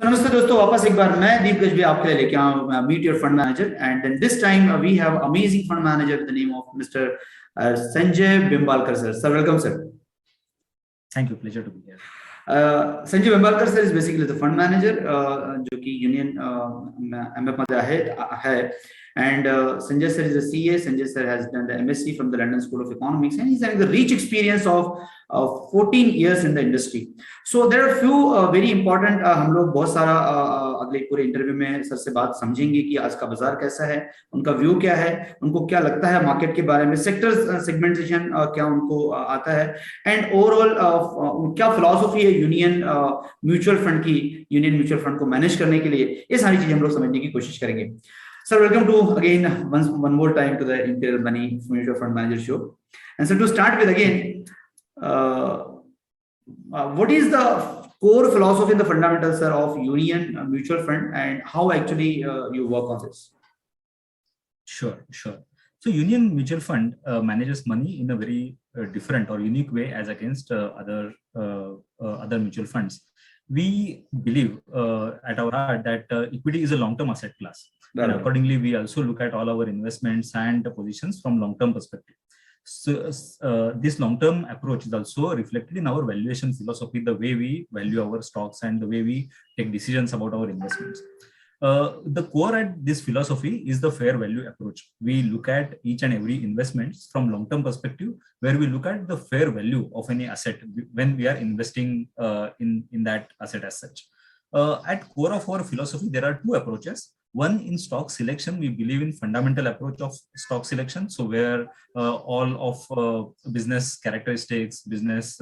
तो नमस्ते दोस्तों, वापस एक बार मैं दीप गजबी आपके लिए लेके आऊँ meet your fund manager and then this time we have amazing fund manager the name of mister Sanjay Bimbalkar sir. Sir, welcome sir. Thank you, pleasure to be here. Sanjay Bimbalkar sir is basically the fund manager जो कि union MF मध्ये है and Sanjay sir is a CA. Sanjay sir has done the MSc from the London School of Economics and he's having the rich experience of 14 years in the industry. So there are few very important हम लोग बहुत सारा अगले पूरे interview में sir से बात समझेंगे कि आज का बाजार कैसा है, उनका व्यू क्या है, उनको क्या लगता है मार्केट के बारे में, सेक्टर सेगमेंटेशन क्या उनको आता है एंड ओवरऑल क्या फिलॉसफी है यूनियन म्यूचुअल फंड की, यूनियन म्यूचुअल फंड को मैनेज करने के लिए. ये सारी चीजें हम लोग समझने की कोशिश करेंगे. Sir, welcome to again one more time to the Imperial Money Mutual Fund Manager Show. And so to start with again, what is the core philosophy and the fundamentals, sir, of Union Mutual Fund and how actually you work on this? Sure. So Union Mutual Fund manages money in a very different or unique way as against other mutual funds. We believe at our heart that equity is a long-term asset class. And accordingly, we also look at all our investments and positions from long-term perspective. So this long-term approach is also reflected in our valuation philosophy, the way we value our stocks and the way we take decisions about our investments. The core at this philosophy is the fair value approach. We look at each and every investment from long-term perspective, where we look at the fair value of any asset when we are investing in that asset as such. At core of our philosophy, there are two approaches. One, in stock selection, we believe in fundamental approach of stock selection. So where all of business characteristics, business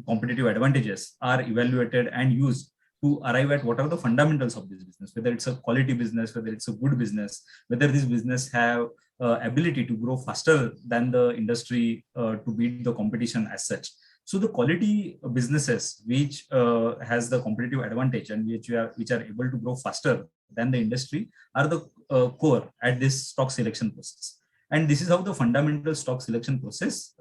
competitive advantages are evaluated and used to arrive at what are the fundamentals of this business, whether it's a quality business, whether it's a good business, whether this business have ability to grow faster than the industry to beat the competition as such. So the quality businesses which has the competitive advantage and which are able to grow faster than the industry are the core at this stock selection process. And this is how the fundamental stock selection process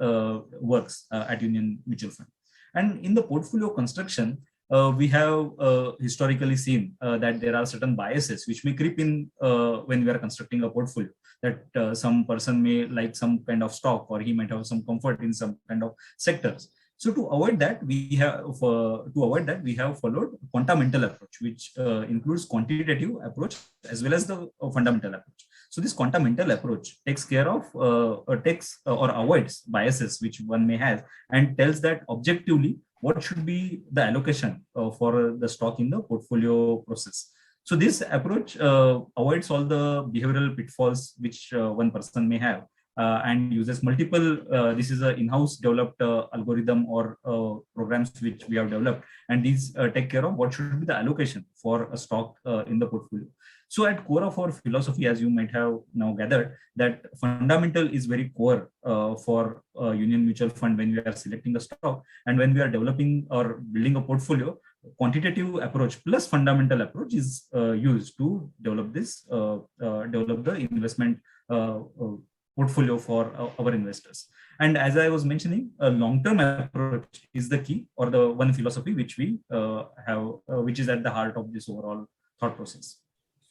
works at Union Mutual Fund. And in the portfolio construction, we have historically seen that there are certain biases which may creep in when we are constructing a portfolio, that some person may like some kind of stock or he might have some comfort in some kind of sectors. So to avoid that, we have followed quantamental approach, which includes quantitative approach as well as the fundamental approach. So this quantamental approach takes care of or avoids biases which one may have and tells that objectively what should be the allocation for the stock in the portfolio process. So this approach avoids all the behavioral pitfalls which one person may have. And uses multiple, this is an in-house developed algorithm or programs which we have developed, and these take care of what should be the allocation for a stock in the portfolio. So at core of our philosophy, as you might have now gathered, that fundamental is very core for Union Mutual Fund when we are selecting a stock, and when we are developing or building a portfolio, quantitative approach plus fundamental approach is used to develop this, develop the investment portfolio for our investors. And as I was mentioning, a long-term approach is the key or the one philosophy which we have, which is at the heart of this overall thought process.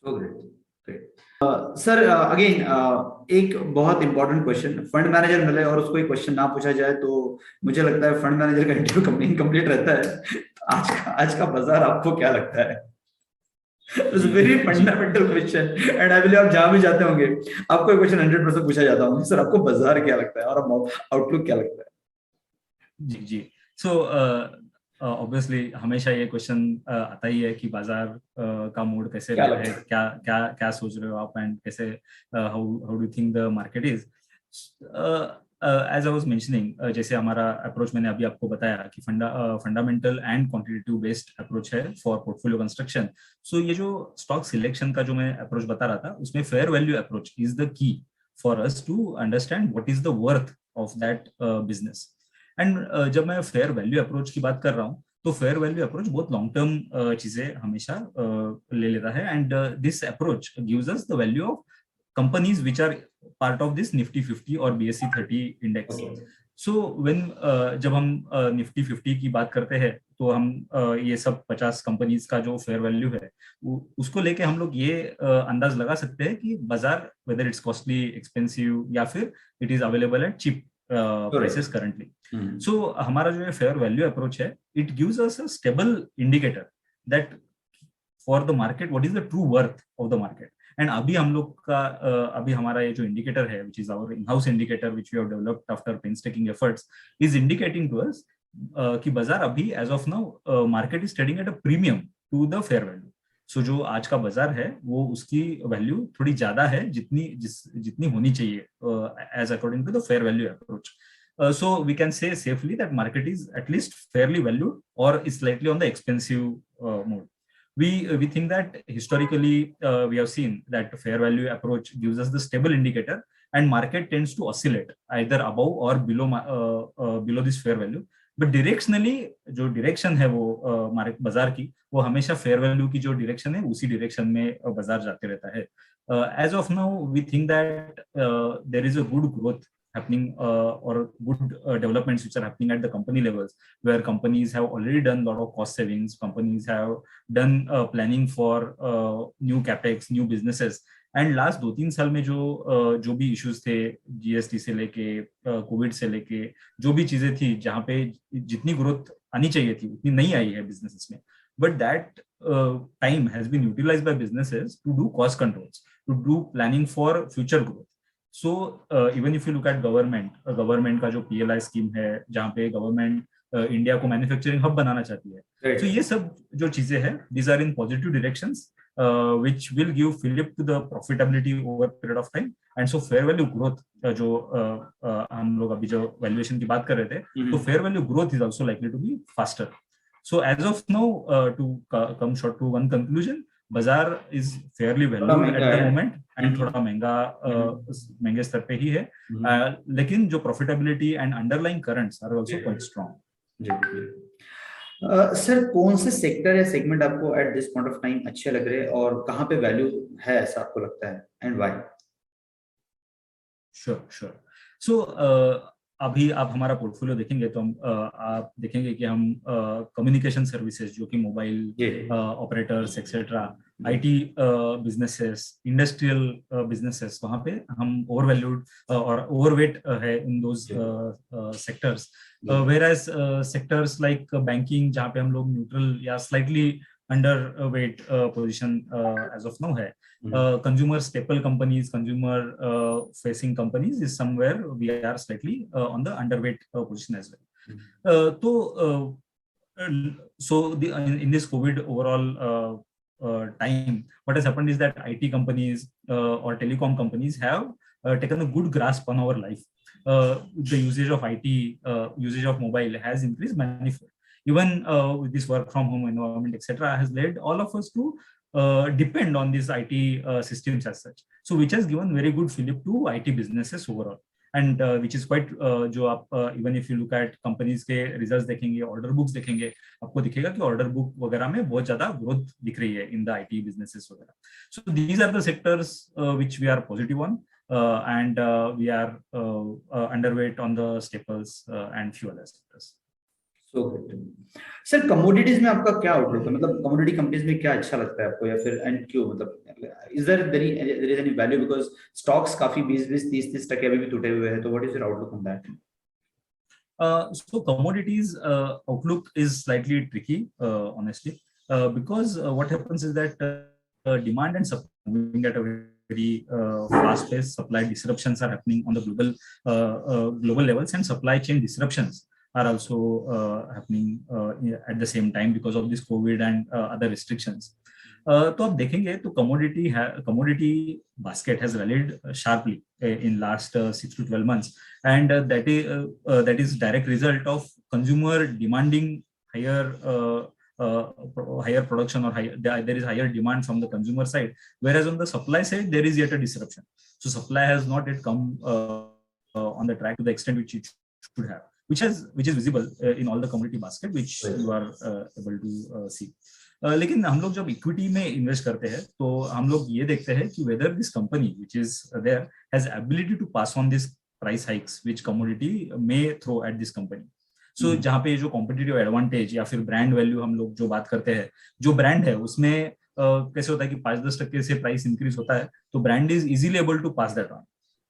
So great. Sir again एक बहुत important question, fund manager मिले और उसको एक question ना पूछा जाए तो मुझे लगता है फंड मैनेजर का इंटरव्यू इनकम्प्लीट रहता है. आज का बाजार आपको क्या लगता है? It's a very fundamental question and I believe आप जहाँ भी जाते होंगे आपको ये क्वेश्चन 100% पूछा जाता होगा, सर आपको बाजार क्या लगता है और आउटलुक क्या लगता है? जी. So ऑब्वियसली हमेशा ये क्वेश्चन आता ही है कि बाजार का मूड कैसे रहा है, क्या सोच रहे हो आप एंड कैसे how do think the market is. As I was mentioning, जैसे हमारा अप्रोच मैंने अभी आपको बताया कि fundamental and quantitative based approach है फॉर पोर्टफोलियो कंस्ट्रक्शन. सो ये जो स्टॉक सिलेक्शन का जो मैं अप्रोच बता रहा था, उसमें fair value approach is the key for us to understand what is the worth of that business. And जब मैं फेयर वैल्यू अप्रोच की बात कर रहा हूँ तो फेयर वैल्यू अप्रोच बहुत लॉन्ग टर्म चीजें हमेशा ले लेता है. And this approach gives us the value of companies which are part of this Nifty 50 or BSE 30 index. So when जब हम निफ्टी 50 की बात करते हैं तो हम ये सब 50 कंपनीज का जो फेयर वैल्यू है उसको लेके हम लोग ये अंदाज लगा सकते हैं कि बाजार वेदर इट्स कॉस्टली, एक्सपेंसिव या फिर it is available at cheap prices currently. So हमारा जो फेयर वैल्यू अप्रोच है, it gives us a stable indicator that for the market what is the true worth of the market. And अभी हम लोग का अभी हमारा ये जो इंडिकेटर है which is our in house indicator which we have developed after painstaking efforts is indicating to us कि बाजार अभी as of now market is trading at a premium to the fair value. So जो आज का बाजार है वो उसकी वैल्यू थोड़ी ज्यादा है जितनी होनी चाहिए as according to the fair value approach. So we can say safely that market is at least fairly valued or is slightly on the expensive mode. We think that historically we have seen that fair value approach gives us the stable indicator and market tends to oscillate either above or below this fair value. But directionally जो direction है वो बाजार की वो हमेशा fair value की जो direction है उसी direction में बाजार जाते रहता है. As of now we think that there is a good growth happening or good developments which are happening at the company levels where companies have already done a lot of cost savings, companies have done planning for new capex, new businesses. And last 2-3 साल में जो भी issues थे GST से लेके Covid से लेके जो भी चीजें थी जहाँ पे जितनी ग्रोथ आनी चाहिए थी उतनी नहीं आई है बिजनेसेस में. But that time has been utilized by businesses to do cost controls, to do planning for future growth. So even if you look at government का जो पीएलआई स्कीम है जहाँ पे गवर्नमेंट इंडिया को मैन्युफैक्चरिंग हब बनाना चाहती है. So ये सब जो चीजें हैं these are in positive directions which will give fillip to the profitability over a period of time. And so fair value growth जो हम लोग अभी जो valuation की बात कर रहे थे तो fair value growth is also likely to be faster. So as of now to come short to one conclusion, बाजार is fairly valued at the moment and थोड़ा महंगे स्तर पे ही है, लेकिन जो profitability and underlying currents are also quite strong. Sir कौन से सेक्टर या सेगमेंट आपको at this point of time अच्छे लग रहे हैं और कहाँ पे वैल्यू है ऐसा आपको लगता है एंड व्हाई? श्योर. सो अभी आप हमारा पोर्टफोलियो देखेंगे तो आप देखेंगे कि हम कम्युनिकेशन सर्विसेज जो कि mobile operators etcetera, IT businesses, industrial businesses, वहां पे हम ओवरवैल्यूड और ओवरवेट है in those sectors. whereas sectors like banking जहाँ पे हम लोग न्यूट्रल या slightly underweight position as of now है. Consumer staple companies, consumer facing companies is somewhere we are slightly on the underweight position as well. So in this COVID overall time, what has happened is that IT companies or telecom companies have taken a good grasp on our life. The usage of IT, usage of mobile has increased manifold. Even with this work from home environment, etc., has led all of us to depend on these IT systems as such. So which has given very good fillip to IT businesses overall. And which is quite जो आप even if you look at companies के results देखेंगे, order books देखेंगे, आपको दिखेगा कि order book वगैरह में बहुत ज़्यादा growth दिख रही है in the IT businesses वगैरह. So these are the sectors which we are positive on. And we are underweight on the staples and few other sectors. So good. Sir commodities में आपका क्या आउटलुक है? मतलब commodity companies में क्या अच्छा लगता है आपको या फिर एंड क्यों? मतलब is there any value because stocks काफी 20-30% अभी भी टूटे हुए हैं, तो what is your outlook on that? So commodities outlook is slightly tricky, honestly, because what happens is that demand and supply moving at a very fast pace. Supply disruptions are happening on the global levels, and supply chain disruptions are also happening at the same time because of this COVID and other restrictions. तो आप देखेंगे तो commodity basket has rallied sharply in last 6 to 12 months, and that is direct result of consumer demanding higher production or there is higher demand from the consumer side, whereas on the supply side there is yet a disruption. So supply has not yet come on the track to the extent which it should have, which is visible in all the commodity basket which you are able to see. लेकिन हम लोग जब equity में invest करते हैं तो हम लोग ये देखते हैं कि whether this company which is there has ability to pass on this price hikes which commodity may throw at this company. So जहाँ पे जो competitive advantage या फिर brand value हम लोग जो बात करते हैं, जो brand है उसमें कैसे होता है कि 5-10% से price increase होता है, तो brand is easily able to pass that on.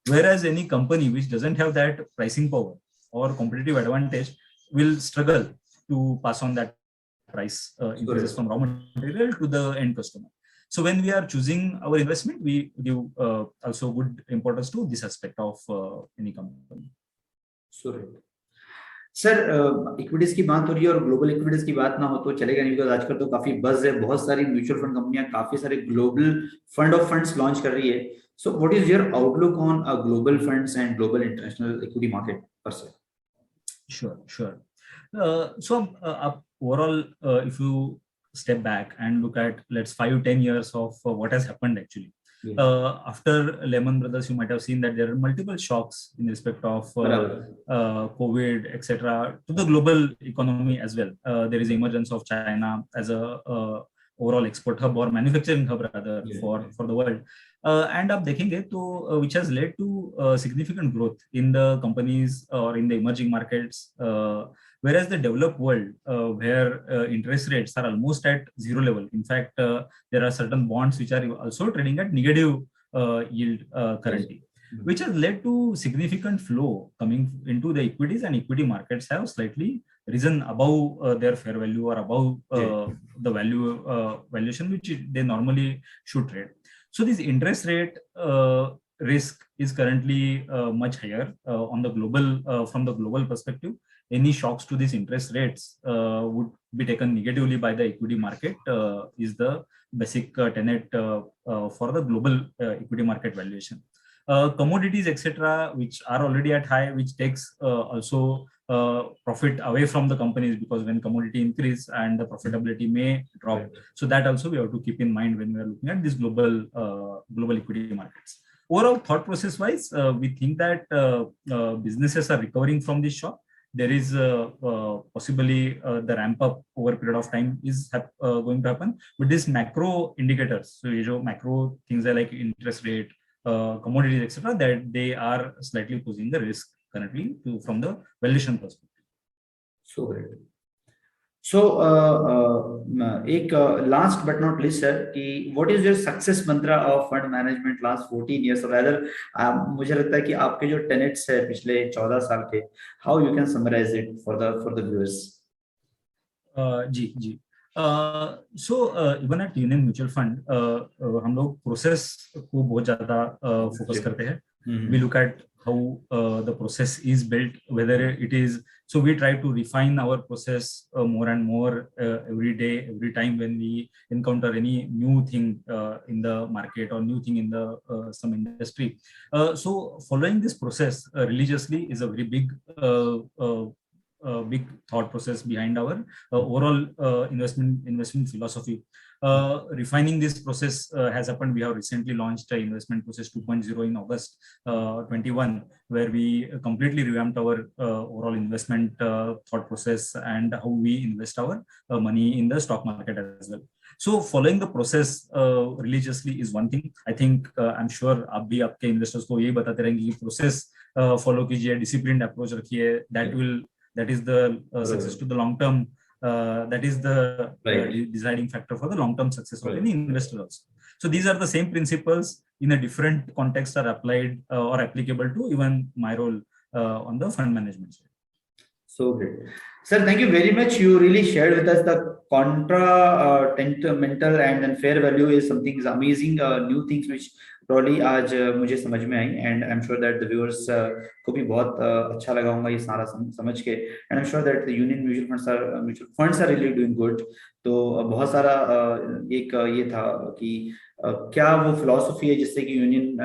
Whereas any company which doesn't have that pricing power or competitive advantage will struggle to pass on that price increases from raw material to the end customer. So when we are choosing our investment, we give also good importance to this aspect of any company. Sir equities की बात हो रही है और global equities की बात ना हो तो चलेगा नहीं, बिकॉज आजकल तो काफी बज़ है, बहुत सारी म्यूचुअल फंड कंपनियां काफी सारे global fund of funds launch कर रही है. So what is your outlook on global funds and global international equity market पर से? Sure. So overall, if you step back and look at let's 5-10 years of what has happened actually. After Lehman Brothers, you might have seen that there are multiple shocks in respect of COVID, etc., to the global economy as well. There is emergence of China as a overall export hub or manufacturing hub rather for the world. And आप देखेंगे तो which has led to significant growth in the companies or in the emerging markets, whereas the developed world where interest rates are almost at zero level. In fact, there are certain bonds which are also trading at negative yield currently, which has led to significant flow coming into the equities, and equity markets have slightly risen above their fair value or above the valuation which they normally should trade. So this interest rate risk is currently much higher on the global from the global perspective. Any shocks to these interest rates would be taken negatively by the equity market is the basic tenet for the global equity market valuation. Commodities, etc., which are already at high, which takes also profit away from the companies, because when commodity increase and the profitability may drop. So that also we have to keep in mind when we are looking at these global equity markets. Overall thought process wise, we think that businesses are recovering from this shock. There is possibly the ramp up over a period of time is going to happen. But these macro indicators, so you know, macro things are like interest rate, commodities, etc., that they are slightly posing the risk currently from the valuation perspective. So great. So एक last but not least sir, कि what is your success mantra of fund management last 14 years or rather मुझे लगता है कि आपके जो tenets है पिछले 14 साल के, how you can summarize it for the viewers? Ji. So even at Union Mutual Fund, हम लोग process को बहुत ज़्यादा focus करते हैं. We look at how the process is built, whether it is, so we try to refine our process more and more every day, every time when we encounter any new thing in the market or new thing in the some industry. So following this process religiously is a very big big thought process behind our overall investment philosophy. Refining this process has happened. We have recently launched investment process 2.0 in August 21, where we completely revamped our overall investment thought process and how we invest our money in the stock market as well. So following the process religiously is one thing. I think I'm sure आप भी आपके investors को यही बताते रहेंगे कि process follow कीजिए, disciplined approach रखिए. That is the success to the long term. That is the deciding factor for the long-term success of any investor also. So these are the same principles in a different context are applied or applicable to even my role on the fund management side. So great. Sir, thank you very much. You really shared with us the mental and then fair value is something is amazing, new things which probably आज मुझे समझ में आई, and I'm sure that the viewers को भी बहुत अच्छा लगा होगा ये सारा समझ के, and I'm sure that the Union mutual funds are really doing good. तो बहुत सारा एक ये था कि क्या वो फिलॉसफी है जिससे कि यूनियन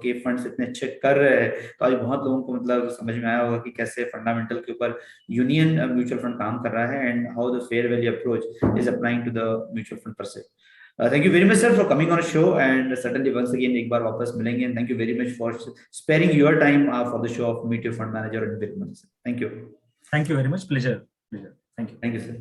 के फंड्स इतने अच्छे कर रहे हैं, तो आज बहुत लोगों को मतलब समझ में आया होगा कि कैसे फंडामेंटल के ऊपर यूनियन म्यूचुअल फंड काम कर रहा है and how the fair value approach is applying to the mutual fund पर से. Thank you very much sir for coming on a show, and certainly once again एक बार वापस मिलेंगे, and thank you very much for sparing your time for the show of Meet Your Fund Manager and Big Money. Thank you. Thank you very much. Pleasure. Thank you. Thank you sir.